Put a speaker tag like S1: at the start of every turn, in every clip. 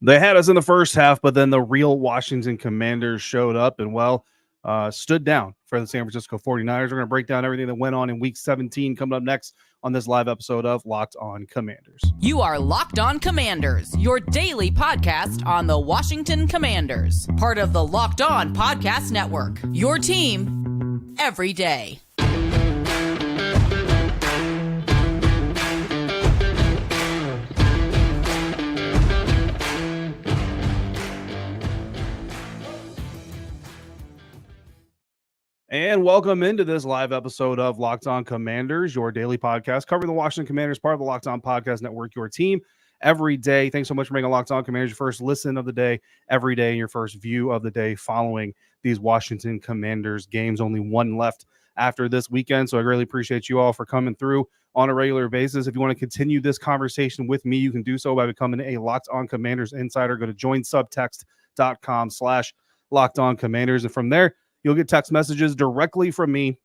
S1: They had us in the first half, but then the real Washington Commanders showed up and, stood down for the San Francisco 49ers. We're going to break down everything that went on in Week 17 coming up next on this live episode of Locked On Commanders.
S2: You are Locked On Commanders, your daily podcast on the Washington Commanders. Part of the Locked On Podcast Network, your team every day.
S1: And welcome into this live episode of Locked On Commanders, your daily podcast covering the Washington Commanders, part of the Locked On Podcast Network, your team every day. Thanks so much for making Locked On Commanders your first listen of the day every day and your first view of the day following these Washington Commanders games. Only one left after this weekend, so I really appreciate you all for coming through on a regular basis. If you want to continue this conversation with me, you can do so by becoming a Locked On Commanders insider. Go to joinsubtext.com/Locked On Commanders, and from there, you'll get text messages directly from me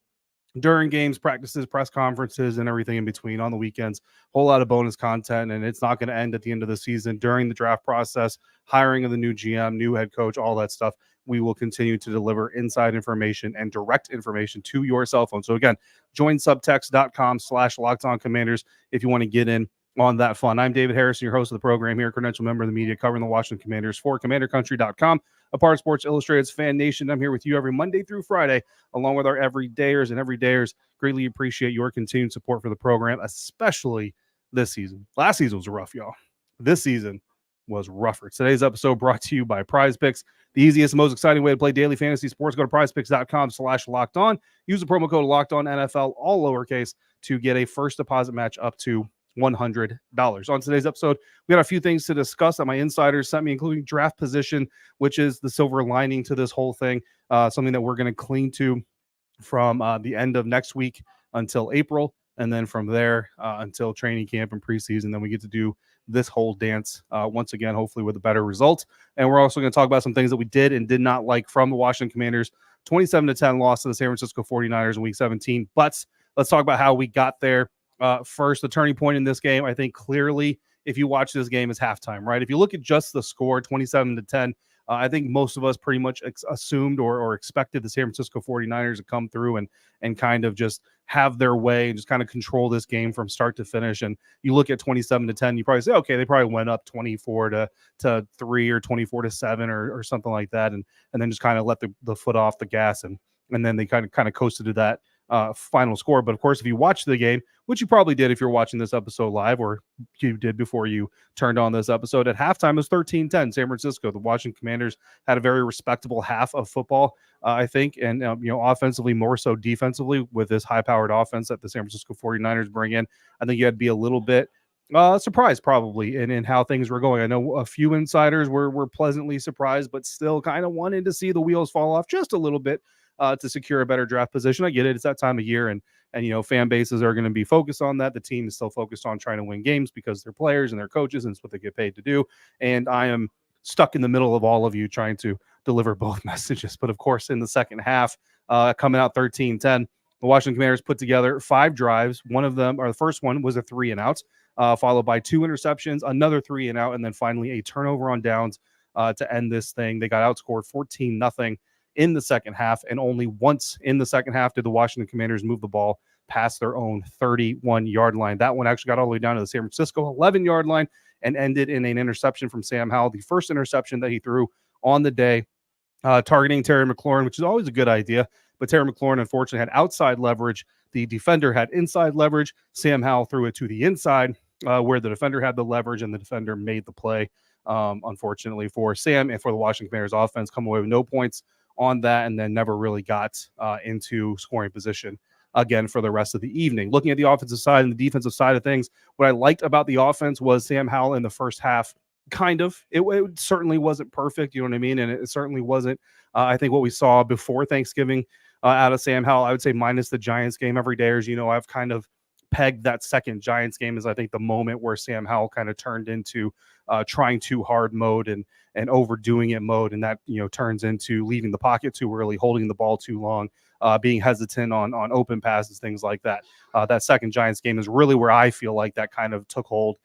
S1: during games, practices, press conferences, and everything in between on the weekends. Whole lot of bonus content, and it's not going to end at the end of the season. During the draft process, hiring of the new GM, new head coach, all that stuff, we will continue to deliver inside information and direct information to your cell phone. So again, join subtext.com/Locked On Commanders if you want to get in on that fun. I'm David Harrison, your host of the program here, credential member of the media covering the Washington Commanders for CommanderCountry.com, a part of Sports Illustrated's FanNation. I'm here with you every Monday through Friday, along with our everydayers and everydayers. Greatly appreciate your continued support for the program, especially this season. Last season was rough, y'all. This season was rougher. Today's episode brought to you by Prize Picks, the easiest and most exciting way to play daily fantasy sports. Go to prizepicks.com/locked on. Use the promo code Locked On NFL, all lowercase, to get a first deposit match up to $100. On today's episode, we got a few things to discuss that my insiders sent me, including draft position, which is the silver lining to this whole thing, something that we're going to cling to from the end of next week until April, and then from there until training camp and preseason. Then we get to do this whole dance once again, hopefully with a better result. And we're also going to talk about some things that we did and did not like from the Washington Commanders 27-10 loss to the San Francisco 49ers in Week 17. But let's talk about how we got there. First, the turning point in this game, I think clearly, if you watch this game, is halftime, right? If you look at just the score, 27-10, I think most of us pretty much assumed or expected the San Francisco 49ers to come through and kind of just have their way and just kind of control this game from start to finish. And you look at 27-10, you probably say, okay, they probably went up 24-3 or 24-7 or something like that, and then just kind of let the foot off the gas, and then they kind of coasted to that final score. But of course, if you watch the game, which you probably did if you're watching this episode live, or you did before you turned on this episode, at halftime it was 13-10 San Francisco. The Washington Commanders had a very respectable half of football, I think, and offensively more so defensively with this high-powered offense that the San Francisco 49ers bring in. I think you had to be a little bit surprised probably in how things were going. I know a few insiders were pleasantly surprised, but still kind of wanted to see the wheels fall off just a little bit to secure a better draft position. I get it. It's that time of year, and fan bases are going to be focused on that. The team is still focused on trying to win games because they're players and they're coaches, and it's what they get paid to do. And I am stuck in the middle of all of you trying to deliver both messages. But of course, in the second half, coming out 13-10, the Washington Commanders put together 5 drives. One of them, or the first one, was a 3-and-out, followed by 2 interceptions, another 3-and-out, and then finally a turnover on downs to end this thing. They got outscored 14-0 in the second half, and only once in the second half did the Washington Commanders move the ball past their own 31-yard line. That one actually got all the way down to the San Francisco 11-yard line and ended in an interception from Sam Howell, the first interception that he threw on the day, targeting Terry McLaurin, which is always a good idea. But Terry McLaurin, unfortunately, had outside leverage. The defender had inside leverage. Sam Howell threw it to the inside where the defender had the leverage, and the defender made the play. Unfortunately for Sam and for the Washington Commanders offense, come away with no points on that, and then never really got into scoring position again for the rest of the evening. Looking at the offensive side and the defensive side of things, what I liked about the offense was Sam Howell in the first half. Kind of. It certainly wasn't perfect, you know what I mean? And it certainly wasn't, I think, what we saw before Thanksgiving out of Sam Howell. I would say minus the Giants game every day. As you know, I've kind of pegged that second Giants game as, I think, the moment where Sam Howell kind of turned into trying too hard mode and overdoing it mode. And that, turns into leaving the pocket too early, holding the ball too long, being hesitant on open passes, things like that. That second Giants game is really where I feel like that kind of took hold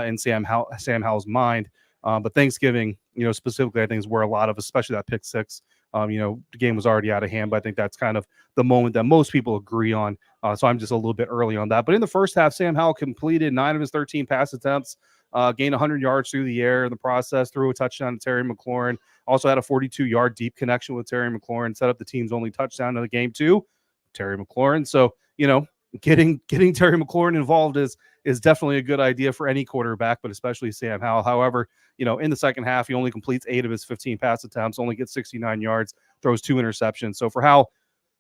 S1: in Sam Howell's mind. But Thanksgiving, specifically, I think is where a lot of, especially that pick six, the game was already out of hand. But I think that's kind of the moment that most people agree on. So I'm just a little bit early on that. But in the first half, Sam Howell completed 9 of his 13 pass attempts, gained 100 yards through the air in the process, threw a touchdown to Terry McLaurin. Also had a 42-yard deep connection with Terry McLaurin, set up the team's only touchdown of the game too, Terry McLaurin. So, getting Terry McLaurin involved is definitely a good idea for any quarterback, but especially Sam Howell. However, in the second half, he only completes 8 of his 15 pass attempts, only gets 69 yards, throws 2 interceptions. So for Howell,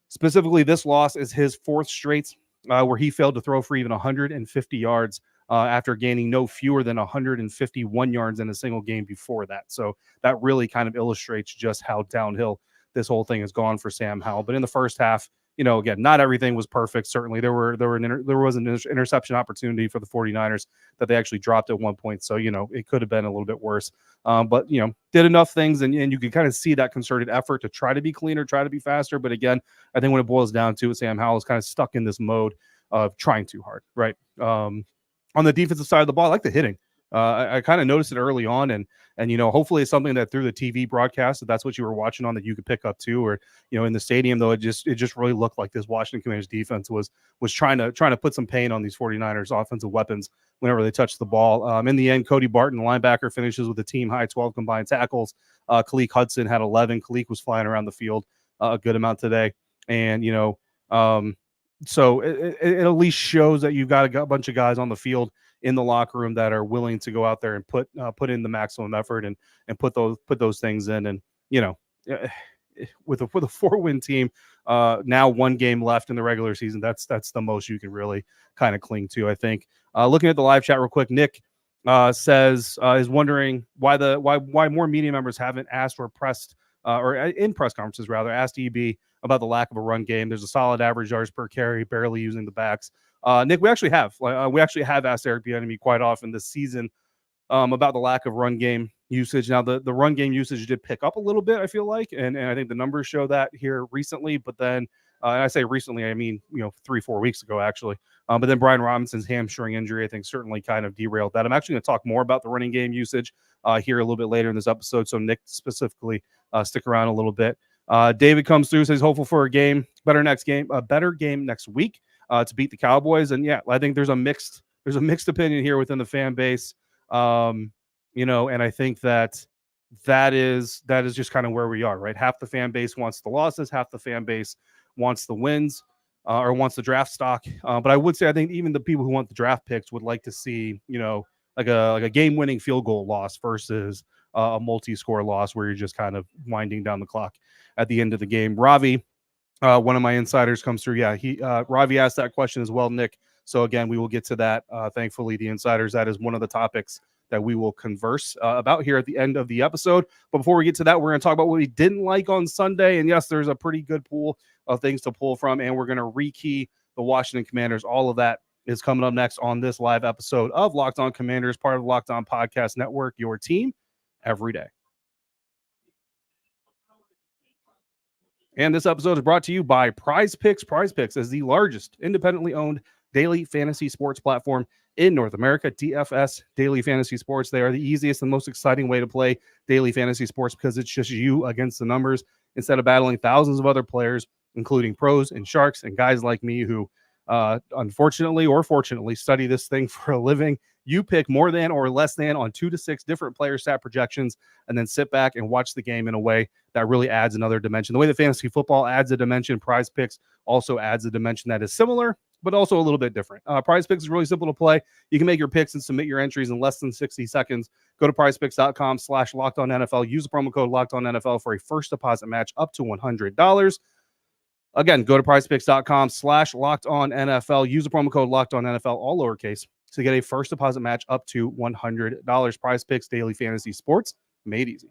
S1: specifically, this loss is his 4th straight where he failed to throw for even 150 yards after gaining no fewer than 151 yards in a single game before that. So that really kind of illustrates just how downhill this whole thing has gone for Sam Howell. But in the first half, again, not everything was perfect. Certainly, there was an interception opportunity for the 49ers that they actually dropped at one point. So, it could have been a little bit worse. But, did enough things, and you can kind of see that concerted effort to try to be cleaner, try to be faster. But again, I think when it boils down to it, Sam Howell is kind of stuck in this mode of trying too hard, right? On the defensive side of the ball, I like the hitting. I kind of noticed it early on, and hopefully it's something that through the TV broadcast, if that's what you were watching on, that you could pick up too, or in the stadium, though, it just really looked like this Washington Commanders defense was trying to put some pain on these 49ers offensive weapons whenever they touch the ball. In the end, Cody Barton, the linebacker, finishes with a team high 12 combined tackles. Khaleke Hudson had 11. Khaleke was flying around the field a good amount today, and so it at least shows that you've got a bunch of guys on the field in the locker room that are willing to go out there and put in the maximum effort and put those things in. And with a 4-win team, now 1 game left in the regular season, that's the most you can really kind of cling to, I think. Looking at the live chat real quick, Nick says is wondering why more media members haven't asked or pressed or in press conferences rather asked EB about the lack of a run game. There's a solid average yards per carry, barely using the backs. Nick, we actually have asked Eric Bieniemy quite often this season about the lack of run game usage. Now, the run game usage did pick up a little bit, I feel like, and I think the numbers show that here recently. But then, and I say recently, I mean 3-4 weeks ago actually. But then Brian Robinson's hamstring injury, I think, certainly kind of derailed that. I'm actually going to talk more about the running game usage here a little bit later in this episode. So Nick, specifically, stick around a little bit. David comes through, says hopeful for a better game next week to beat the Cowboys. And yeah, I think there's a mixed opinion here within the fan base. And I think that is just kind of where we are, right? Half the fan base wants the losses, half the fan base wants the wins, or wants the draft stock. But I would say I think even the people who want the draft picks would like to see, like a game-winning field goal loss versus a multi-score loss where you're just kind of winding down the clock at the end of the game. Ravi, one of my insiders, comes through. Yeah, Ravi asked that question as well, Nick. So again, we will get to that. Thankfully, the insiders, that is one of the topics that we will converse about here at the end of the episode. But before we get to that, we're going to talk about what we didn't like on Sunday. And yes, there's a pretty good pool of things to pull from, and we're going to rekey the Washington Commanders. All of that is coming up next on this live episode of Locked On Commanders, part of the Locked On Podcast Network, your team every day. And this episode is brought to you by Prize Picks. Prize Picks is the largest independently owned daily fantasy sports platform in North America. DFS, Daily Fantasy Sports. They are the easiest and most exciting way to play daily fantasy sports because it's just you against the numbers instead of battling thousands of other players, including pros and sharks and guys like me who unfortunately or fortunately study this thing for a living. You pick more than or less than on 2 to 6 different player stat projections and then sit back and watch the game in a way that really adds another dimension. The way that fantasy football adds a dimension, Prize Picks also adds a dimension that is similar, but also a little bit different. Prize Picks is really simple to play. You can make your picks and submit your entries in less than 60 seconds. Go to prizepicks.com/LockedOnNFL. Use the promo code LockedOnNFL for a first deposit match up to $100. Again, go to prizepicks.com/LockedOnNFL. Use the promo code LockedOnNFL, all lowercase, to get a first deposit match up to $100. Prize Picks, daily fantasy sports, made easy.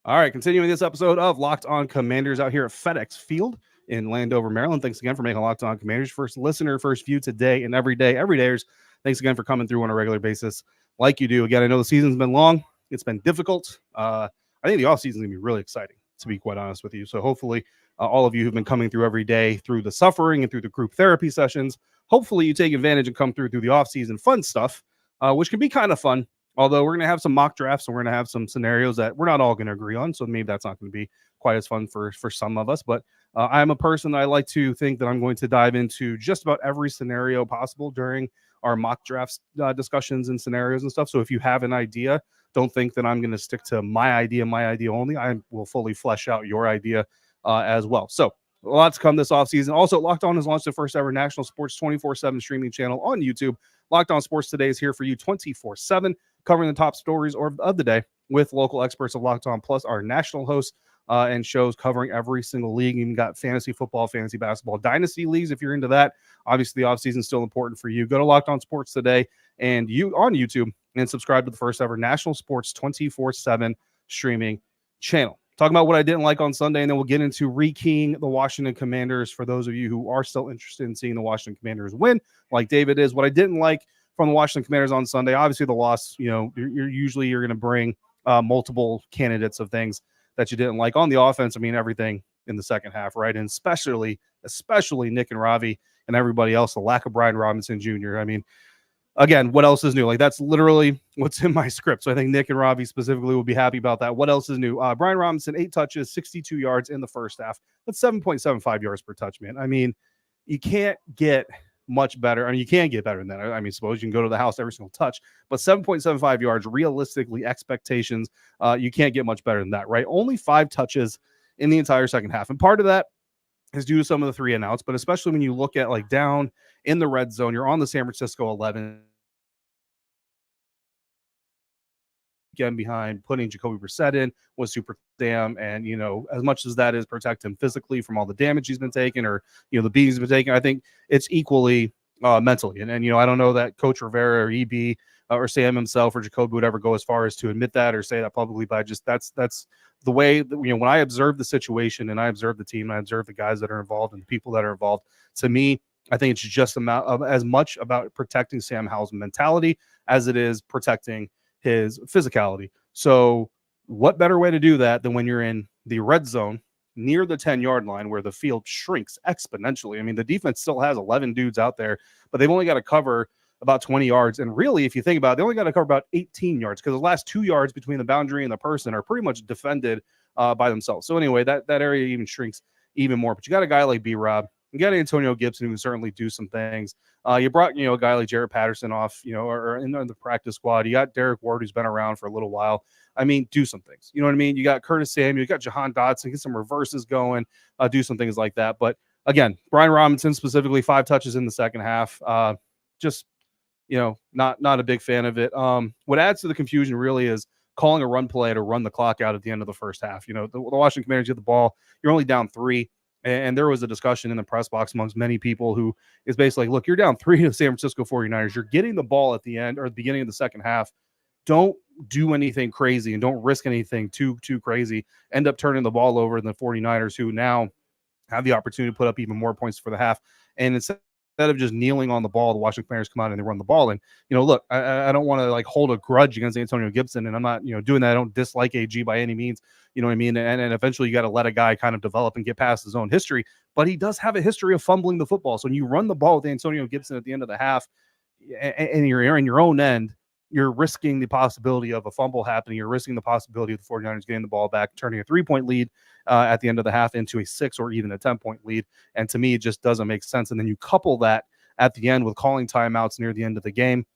S1: All right, continuing this episode of Locked On Commanders out here at FedEx Field in Landover, Maryland. Thanks again for making Locked On Commanders first listener, first view today and every day. Everydayers, thanks again for coming through on a regular basis like you do. Again, I know the season's been long. It's been difficult. I think the offseason is going to be really exciting, to be quite honest with you. So hopefully all of you who've been coming through every day through the suffering and through the group therapy sessions, hopefully you take advantage and come through the offseason fun stuff which can be kind of fun. Although we're going to have some mock drafts and we're going to have some scenarios that we're not all going to agree on. So maybe that's not going to be quite as fun for some of us. But I'm a person that I like to think that I'm going to dive into just about every scenario possible during our mock drafts discussions and scenarios and stuff. So if you have an idea, don't think that I'm going to stick to my idea only. I will fully flesh out your idea as well. So a lot to come this offseason. Also, Locked On has launched the first ever national sports 24/7 streaming channel on YouTube. Locked On Sports Today is here for you 24/7, covering the top stories of the day with local experts of Locked On, plus our national hosts and shows covering every single league. You got fantasy football, fantasy basketball, dynasty leagues if you're into that. Obviously, the offseason is still important for you. Go to Locked On Sports Today and you on YouTube and subscribe to the first ever national sports 24/7 streaming channel. Talking about what I didn't like on Sunday, and then we'll get into rekeying the Washington Commanders for those of you who are still interested in seeing the Washington Commanders win, like David is. What I didn't like from the Washington Commanders on Sunday, obviously the loss, you're going to bring multiple candidates of things that you didn't like on the offense. I mean, everything in the second half, right? And especially Nick and Ravi and everybody else, the lack of Brian Robinson Jr. I mean, again, what else is new? Like, that's literally what's in my script. So I think Nick and Ravi specifically will be happy about that. What else is new? Brian Robinson, 8 touches, 62 yards in the first half. That's 7.75 yards per touch, man. I mean, you can't get much better. I mean, you can get better than that. I mean, suppose you can go to the house every single touch, but 7.75 yards, realistically, expectations, you can't get much better than that, right? Only 5 touches in the entire second half. And part of that is due to some of the 3 and outs, but especially when you look at like down in the red zone, you're on the San Francisco 11. Again, behind putting Jacoby Brissett in was super damn, and as much as that is protect him physically from all the damage he's been taking, or the beatings he's been taking, I think it's equally mentally. And I don't know that Coach Rivera or EB or Sam himself or Jacoby would ever go as far as to admit that or say that publicly, but that's the way that, when I observe the situation and I observe the team, and I observe the guys that are involved and the people that are involved. To me, I think it's just as much about protecting Sam Howell's mentality as it is protecting his physicality. So what better way to do that than when you're in the red zone near the 10-yard line, where the field shrinks exponentially? I mean, the defense still has 11 dudes out there, but they've only got to cover about 20 yards. And really, if you think about it, they only got to cover about 18 yards, because the last 2 yards between the boundary and the person are pretty much defended by themselves. So anyway, that area even shrinks even more. But you got a guy like B-Rob. You got Antonio Gibson, who can certainly do some things. You brought, a guy like Jaret Patterson off, or in the practice squad. You got Derek Ward, who's been around for a little while. I mean, do some things. You know what I mean? You got Curtis Samuel, you got Jahan Dotson, get some reverses going, do some things like that. But again, Brian Robinson specifically, 5 touches in the second half. Just, not a big fan of it. What adds to the confusion really is calling a run play to run the clock out at the end of the first half. The Washington Commanders get the ball. You're only down 3. And there was a discussion in the press box amongst many people who is basically like, look, you're down 3 to the San Francisco 49ers. You're getting the ball at the end or the beginning of the second half. Don't do anything crazy and don't risk anything too crazy. End up turning the ball over to the 49ers, who now have the opportunity to put up even more points for the half. And instead of just kneeling on the ball, the Washington Commanders come out and they run the ball. And, look, I don't want to like hold a grudge against Antonio Gibson, and I'm not, doing that. I don't dislike AG by any means, you know what I mean? And eventually you got to let a guy kind of develop and get past his own history, but he does have a history of fumbling the football. So when you run the ball with Antonio Gibson at the end of the half and you're in your own end, you're risking the possibility of a fumble happening. You're risking the possibility of the 49ers getting the ball back, turning a 3-point lead at the end of the half into a 6 or even a 10-point lead. And to me, it just doesn't make sense. And then you couple that at the end with calling timeouts near the end of the game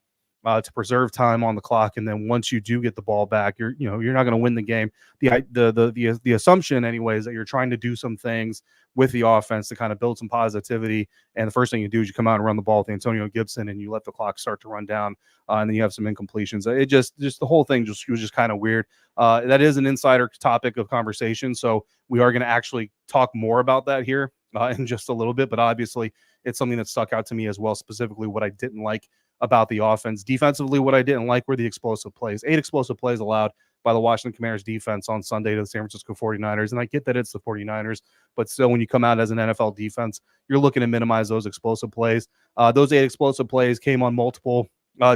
S1: to preserve time on the clock. And then once you do get the ball back, you're not going to win the game. The assumption anyway is that you're trying to do some things with the offense to kind of build some positivity. And the first thing you do is you come out and run the ball with Antonio Gibson, and you let the clock start to run down, and then you have some incompletions. It just the whole thing was just kind of weird. That is an insider topic of conversation, so we are going to actually talk more about that here in just a little bit. But obviously, it's something that stuck out to me as well, specifically what I didn't like about the offense. Defensively, what I didn't like were the explosive plays. 8 explosive plays allowed by the Washington Commanders defense on Sunday to the San Francisco 49ers. And I get that it's the 49ers, but still, when you come out as an NFL defense, you're looking to minimize those explosive plays. Those 8 explosive plays came on multiple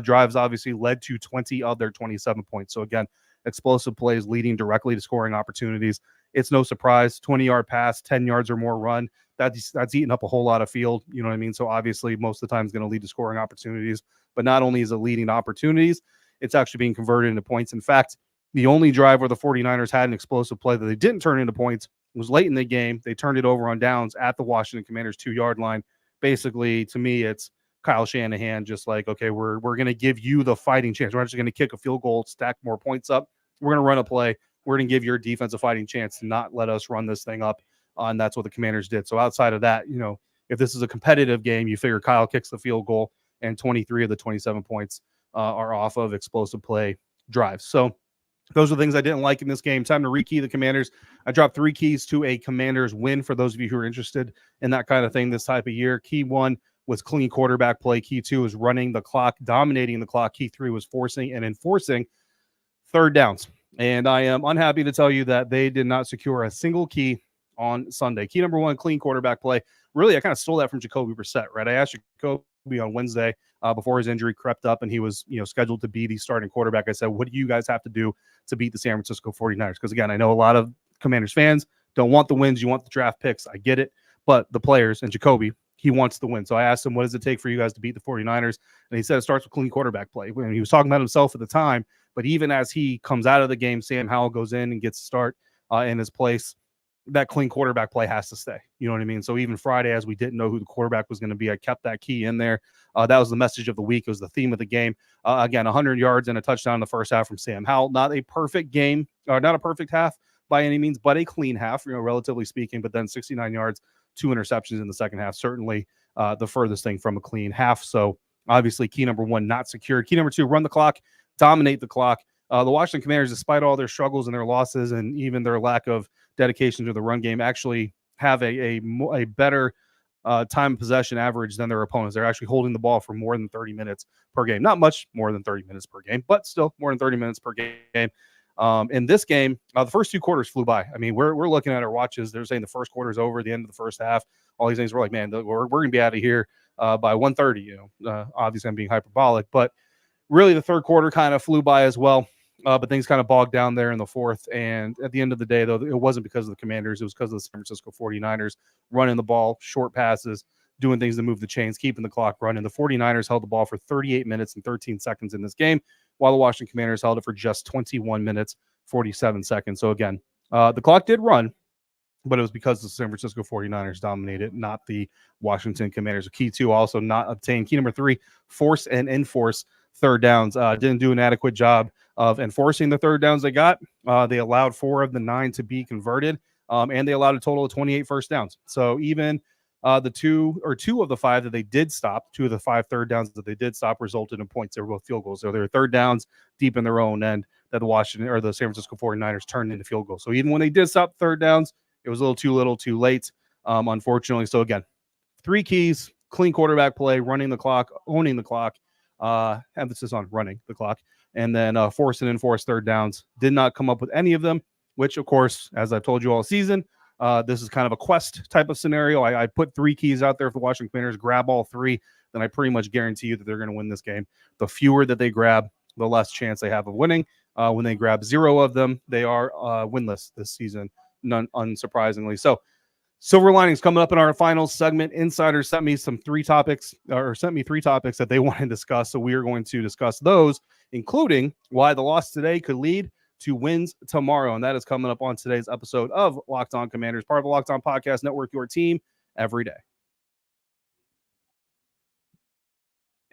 S1: drives, obviously led to 20 of their 27 points. So again, explosive plays leading directly to scoring opportunities. It's no surprise, 20-yard pass, 10 yards or more run. That's eating up a whole lot of field. You know what I mean? So obviously, most of the time is going to lead to scoring opportunities. but not only is it leading to opportunities, it's actually being converted into points. In fact, the only drive where the 49ers had an explosive play that they didn't turn into points was late in the game. They turned it over on downs at the Washington Commanders 2-yard line. Basically, to me, it's Kyle Shanahan just like, okay, we're going to give you the fighting chance. We're actually going to kick a field goal, stack more points up. We're going to run a play. We're going to give your defense a fighting chance to not let us run this thing up. And that's what the Commanders did. So outside of that, if this is a competitive game, you figure Kyle kicks the field goal and 23 of the 27 points are off of explosive play drives. So those are the things I didn't like in this game. Time to rekey the Commanders. I dropped 3 keys to a Commanders win for those of you who are interested in that kind of thing this type of year. Key 1 was clean quarterback play. Key 2 was running the clock, dominating the clock. Key 3 was forcing and enforcing third downs. And I am unhappy to tell you that they did not secure a single key on Sunday. Key number 1, clean quarterback play. Really, I kind of stole that from Jacoby Brissett, right? I asked Jacoby on Wednesday before his injury crept up and he was scheduled to be the starting quarterback. I said, what do you guys have to do to beat the San Francisco 49ers? Because, again, I know a lot of Commanders fans don't want the wins. You want the draft picks. I get it. But the players and Jacoby, he wants the win. So I asked him, what does it take for you guys to beat the 49ers? And he said it starts with clean quarterback play. When he was talking about himself at the time, but even as he comes out of the game, Sam Howell goes in and gets a start in his place. That clean quarterback play has to stay. You know what I mean? So even Friday, as we didn't know who the quarterback was going to be, I kept that key in there. That was the message of the week. It was the theme of the game. Again, 100 yards and a touchdown in the first half from Sam Howell. Not a perfect game, or not a perfect half by any means, but a clean half, relatively speaking. But then 69 yards, 2 interceptions in the second half. Certainly the furthest thing from a clean half. So obviously key number 1, not secured. Key number 2, run the clock, dominate the clock. The Washington Commanders, despite all their struggles and their losses and even their lack of dedication to the run game, actually have a better time of possession average than their opponents. They're actually holding the ball for more than 30 minutes per game. Not much more than 30 minutes per game, but still more than 30 minutes per game. In this game, the first 2 quarters flew by. I mean, we're looking at our watches. They're saying the first quarter is over, the end of the first half. All these things. We're like, man, we're going to be out of here by 1:30. Obviously, I'm being hyperbolic, but really the third quarter kind of flew by as well. But things kind of bogged down there in the fourth. And at the end of the day, though, it wasn't because of the Commanders. It was because of the San Francisco 49ers running the ball, short passes, doing things to move the chains, keeping the clock running. The 49ers held the ball for 38 minutes and 13 seconds in this game, while the Washington Commanders held it for just 21 minutes, 47 seconds. So, again, the clock did run, but it was because the San Francisco 49ers dominated, not the Washington Commanders. Key 2 also not obtained. Key number 3, force and enforce third downs. Didn't do an adequate job of enforcing the third downs they got. They allowed 4 of the 9 to be converted, and they allowed a total of 28 first downs. So even the 2 of the 5 that they did stop, 2 of the 5 third downs that they did stop resulted in points. They were both field goals. So they were third downs deep in their own end that the San Francisco 49ers turned into field goals. So even when they did stop third downs, it was a little too late, unfortunately. So again, 3 keys: clean quarterback play, running the clock, owning the clock, emphasis on running the clock, and then force and enforce third downs. Did not come up with any of them, which, of course, as I've told you all season, this is kind of a quest type of scenario. I put 3 keys out there for the Washington Commanders. Grab all 3, then I pretty much guarantee you that they're going to win this game. The fewer that they grab, the less chance they have of winning. When they grab 0 of them, they are winless this season, unsurprisingly. So, silver linings coming up in our final segment. Insiders sent me 3 topics that they want to discuss. So we are going to discuss those, including why the loss today could lead to wins tomorrow. And that is coming up on today's episode of Locked On Commanders, part of the Locked On Podcast Network, your team every day.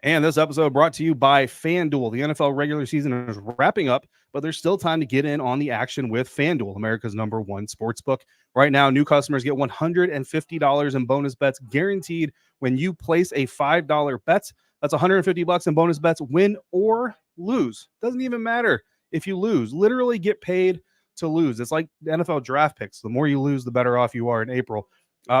S1: And this episode brought to you by FanDuel. The NFL regular season is wrapping up, but there's still time to get in on the action with FanDuel, America's #1 sportsbook. Right now, new customers get $150 in bonus bets guaranteed when you place a $5 bet. That's $150 in bonus bets, win or lose. Doesn't even matter if you lose. Literally get paid to lose. It's like the NFL draft picks. The more you lose, the better off you are in April.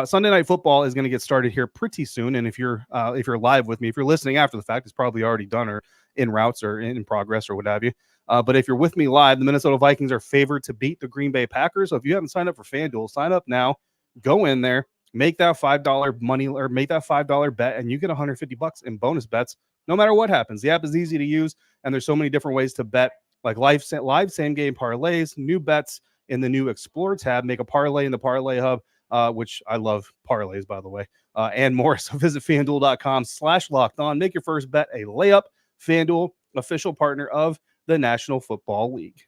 S1: Sunday Night Football is going to get started here pretty soon, and if you're live with me, if you're listening after the fact, it's probably already done or in routes or in progress or what have you. But if you're with me live, the Minnesota Vikings are favored to beat the Green Bay Packers. So if you haven't signed up for FanDuel, sign up now. Go in there, make that $5 money or make that $5 bet, and you get $150 in bonus bets no matter what happens. The app is easy to use, and there's so many different ways to bet, like live same game parlays, new bets in the new Explore tab, make a parlay in the Parlay Hub. Which I love parlays, by the way, and more. So visit FanDuel.com/lockedon. Make your first bet a layup FanDuel, official partner of the National Football League.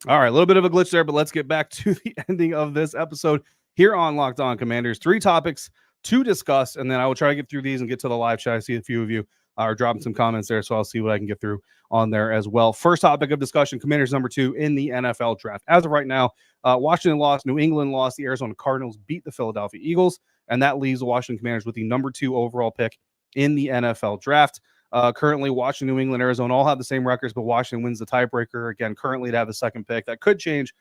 S1: All right, a little bit of a glitch there, but let's get back to the ending of this episode here on Locked On Commanders. 3 topics to discuss, and then I will try to get through these and get to the live chat. I see a few of you are dropping some comments there, so I'll see what I can get through on there as well. First topic of discussion, Commanders number 2 in the NFL draft. As of right now, Washington lost, New England lost, the Arizona Cardinals beat the Philadelphia Eagles, and that leaves the Washington Commanders with the number 2 overall pick in the NFL draft. Currently, Washington, New England, Arizona all have the same records, but Washington wins the tiebreaker. Again, currently to have the second pick. That could change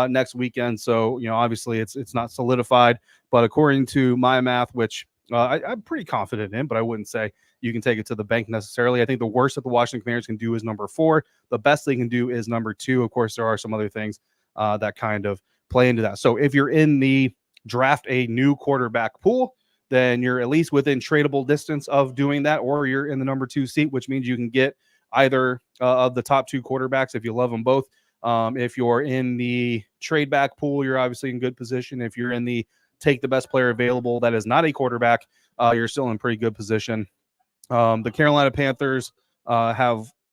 S1: next weekend. So, obviously it's not solidified. But according to my math, which I'm pretty confident in, but I wouldn't say you can take it to the bank necessarily. I think the worst that the Washington Commanders can do is number 4. The best they can do is number 2. Of course, there are some other things that kind of play into that. So if you're in the draft a new quarterback pool, then you're at least within tradable distance of doing that, or you're in the number 2 seat, which means you can get either of the top 2 quarterbacks if you love them both. If you're in the trade back pool, you're obviously in good position. If you're in the take the best player available that is not a quarterback, you're still in pretty good position. The Carolina Panthers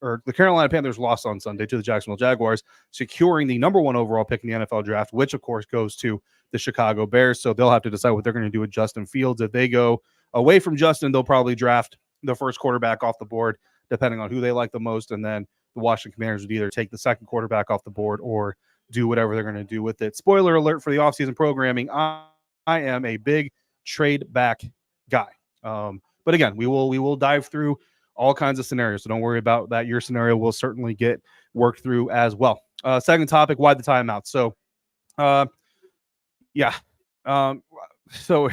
S1: the Carolina Panthers lost on Sunday to the Jacksonville Jaguars, securing the number 1 overall pick in the NFL draft, which of course goes to the Chicago Bears. So they'll have to decide what they're going to do with Justin Fields. If they go away from Justin, they'll probably draft the first quarterback off the board, depending on who they like the most. And then the Washington Commanders would either take the second quarterback off the board or do whatever they're going to do with it. Spoiler alert for the offseason programming. I am a big trade back guy. But again, we will dive through all kinds of scenarios. So don't worry about that. Your scenario will certainly get worked through as well. Second topic, why the timeout? So, so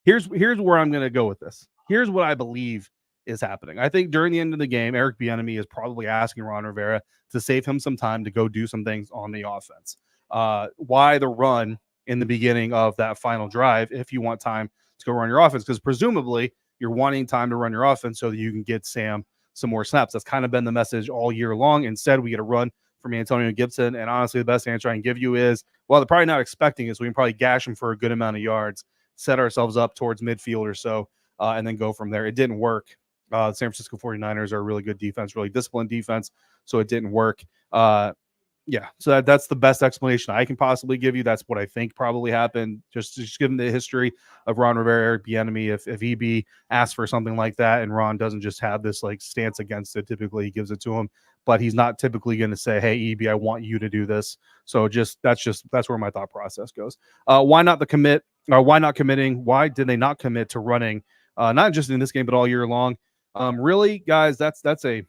S1: here's where I'm going to go with this. Here's what I believe is happening. I think during the end of the game, Eric Bieniemy is probably asking Ron Rivera to save him some time to go do some things on the offense. Why the run in the beginning of that final drive if you want time to go run your offense? Because presumably you're wanting time to run your offense so that you can get Sam some more snaps. That's kind of been the message all year long. Instead, we get a run from Antonio Gibson. And honestly, the best answer I can give you is, well, they're probably not expecting it, so we can probably gash him for a good amount of yards, set ourselves up towards midfield or so, and then go from there. It didn't work. The San Francisco 49ers are a really good defense, really disciplined defense, so it didn't work. So that's the best explanation I can possibly give you. That's what I think probably happened. Just given the history of Ron Rivera, Eric Bieniemy, if EB asks for something like that and Ron doesn't just have this like stance against it, typically he gives it to him. But he's not typically going to say, "Hey, EB, I want you to do this." So that's where my thought process goes. Why not the commit? Or why not committing? Why did they not commit to running? Not just in this game, but all year long. Really, guys, that's a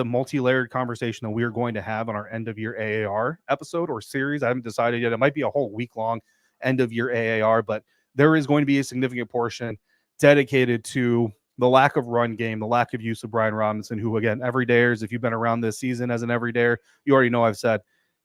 S1: multi-layered conversation that we are going to have on our end-of-year AAR episode or series. I haven't decided yet. It might be a whole week-long end-of-year AAR, but there is going to be a significant portion dedicated to the lack of run game, the lack of use of Brian Robinson, who, again, everydayers, if you've been around this season as an everydayer, you already know I've said,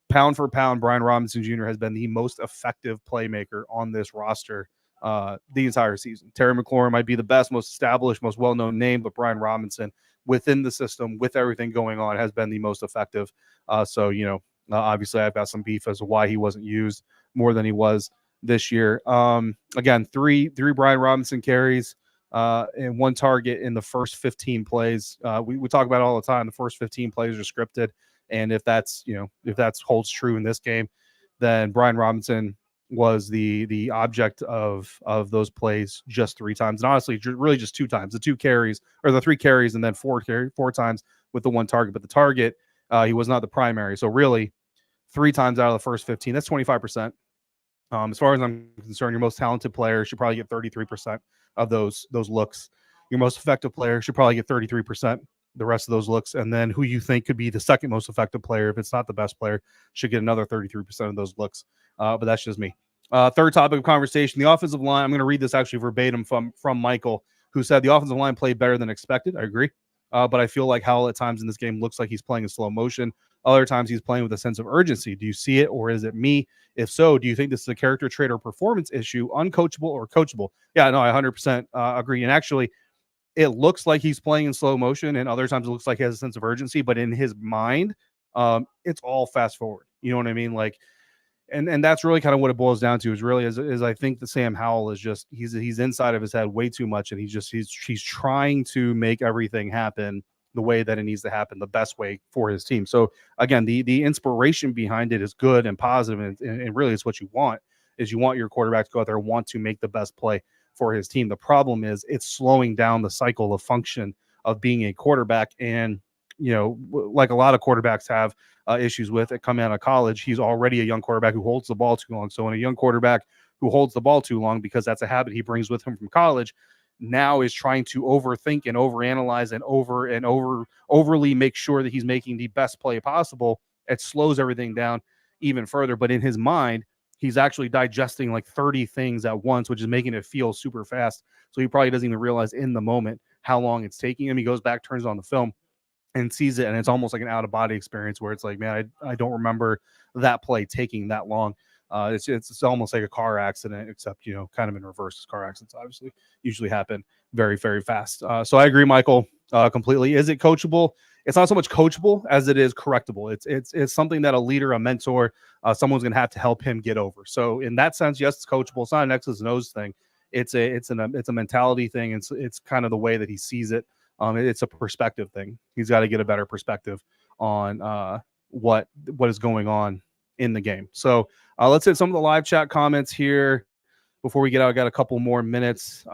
S1: pound for pound, Brian Robinson Jr. has been the most effective playmaker on this roster the entire season. Terry McLaurin might be the best, most established, most well-known name, but Brian Robinson, within the system, with everything going on, has been the most effective. Obviously I've got some beef as to why he wasn't used more than he was this year. Again, three Brian Robinson carries and 1 target in the first 15 plays. We talk about it all the time. The first 15 plays are scripted. And if that's holds true in this game, then Brian Robinson was the object of those plays just 3 times. And honestly, really just 2 times, the 2 carries or the 3 carries and then 4 times with the 1 target. But the target, he was not the primary. So really 3 times out of the first 15, that's 25%. As far as I'm concerned, your most talented player should probably get 33% of those looks. Your most effective player should probably get 33%. The rest of those looks, and then who you think could be the second most effective player, if it's not the best player, should get another 33% of those looks. But that's just me. Third topic of conversation, the offensive line. I'm going to read this actually verbatim from Michael, who said the offensive line played better than expected. I agree. But I feel like Howell at times in this game looks like he's playing in slow motion. Other times he's playing with a sense of urgency. Do you see it, or is it me? If so, do you think this is a character trait or performance issue, uncoachable or coachable? Yeah, no, I 100% agree. And actually, it looks like he's playing in slow motion, and other times it looks like he has a sense of urgency. But in his mind, it's all fast forward. You know what I mean? Like, and that's really kind of what it boils down to, is I think that Sam Howell is just, he's inside of his head way too much. And he's trying to make everything happen the way that it needs to happen, the best way for his team. So again, the inspiration behind it is good and positive, and really it's what you want your quarterback to go out there and want to make the best play for his team. The problem is it's slowing down the cycle of function of being a quarterback. And, like a lot of quarterbacks have issues with it coming out of college, he's already a young quarterback who holds the ball too long. So when a young quarterback who holds the ball too long, because that's a habit he brings with him from college, now is trying to overthink and overanalyze and overly make sure that he's making the best play possible, it slows everything down even further. But in his mind, he's actually digesting like 30 things at once, which is making it feel super fast. So he probably doesn't even realize in the moment how long it's taking him. He goes back, turns on the film, and sees it, and it's almost like an out-of-body experience where it's like, man, I don't remember that play taking that long. It's almost like a car accident, except, kind of in reverse. Car accidents obviously usually happen very, very fast. So I agree, Michael, completely. Is it coachable? It's not so much coachable as it is correctable. It's something that a leader, a mentor, someone's going to have to help him get over. So in that sense, yes, it's coachable. It's not an X's and O's thing. It's a mentality thing. It's kind of the way that he sees it. It's a perspective thing. He's got to get a better perspective on what is going on in the game. So let's hit some of the live chat comments here before we get out. I got a couple more minutes.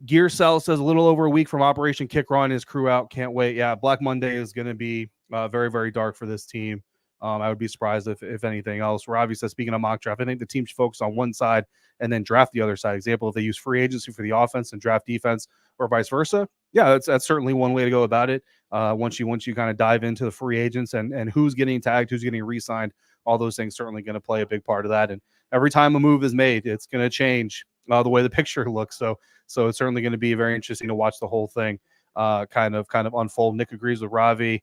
S1: Gear Cell says, a little over a week from Operation Kick Run, his crew out. Can't wait. Yeah, Black Monday is going to be very, very dark for this team. I would be surprised if anything else. Ravi says, speaking of mock draft, I think the team should focus on one side and then draft the other side. Example, if they use free agency for the offense and draft defense, or vice versa. Yeah, that's certainly one way to go about it. Once you kind of dive into the free agents and who's getting tagged, who's getting re-signed, all those things certainly going to play a big part of that. And every time a move is made, it's going to change the way the picture looks. So it's certainly going to be very interesting to watch the whole thing kind of unfold. Nick agrees with Ravi.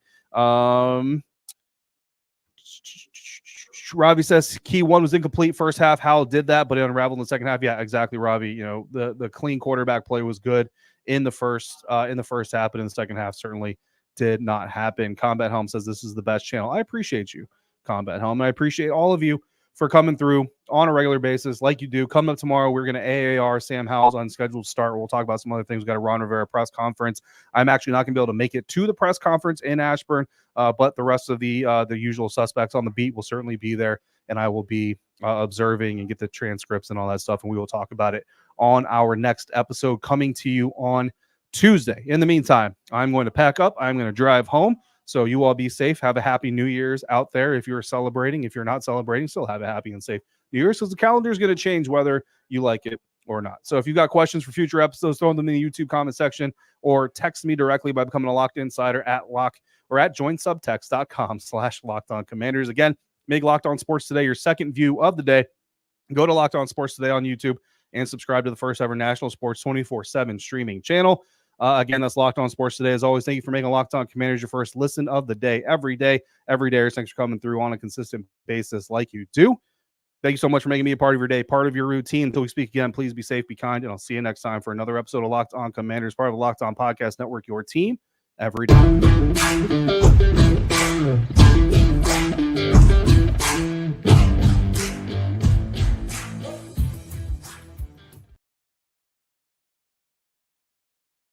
S1: Ravi says key one was incomplete first half. Howell did that, but it unraveled in the second half. Yeah, exactly, Ravi. The clean quarterback play was good in the first half, but in the second half certainly did not happen. Combat Helm says this is the best channel. I appreciate you, Combat Helm. I appreciate all of you for coming through on a regular basis like you do. Coming up tomorrow, we're going to AAR Sam Howell's unscheduled start. We'll talk about some other things. We've got a Ron Rivera press conference. I'm actually not going to be able to make it to the press conference in Ashburn, but the rest of the usual suspects on the beat will certainly be there, and I will be observing and get the transcripts and all that stuff, and we will talk about it on our next episode coming to you on Tuesday. In the meantime, I'm going to pack up. I'm going to drive home. So you all be safe. Have a happy New Year's out there. If you're celebrating, if you're not celebrating, still have a happy and safe New Year's, because the calendar is going to change whether you like it or not. So if you've got questions for future episodes, throw them in the YouTube comment section or text me directly by becoming a Locked Insider at joinsubtext.com/LockedOnCommanders. Again, make Locked On Sports Today your second view of the day. Go to Locked On Sports Today on YouTube and subscribe to the first ever national sports 24/7 streaming channel. Again, that's Locked On Sports Today. As always, thank you for making Locked On Commanders your first listen of the day every day. Thanks for coming through on a consistent basis like you do. Thank you so much for making me a part of your day, part of your routine. Until we speak again, please be safe, be kind, and I'll see you next time for another episode of Locked On Commanders, part of the Locked On Podcast Network, your team every day.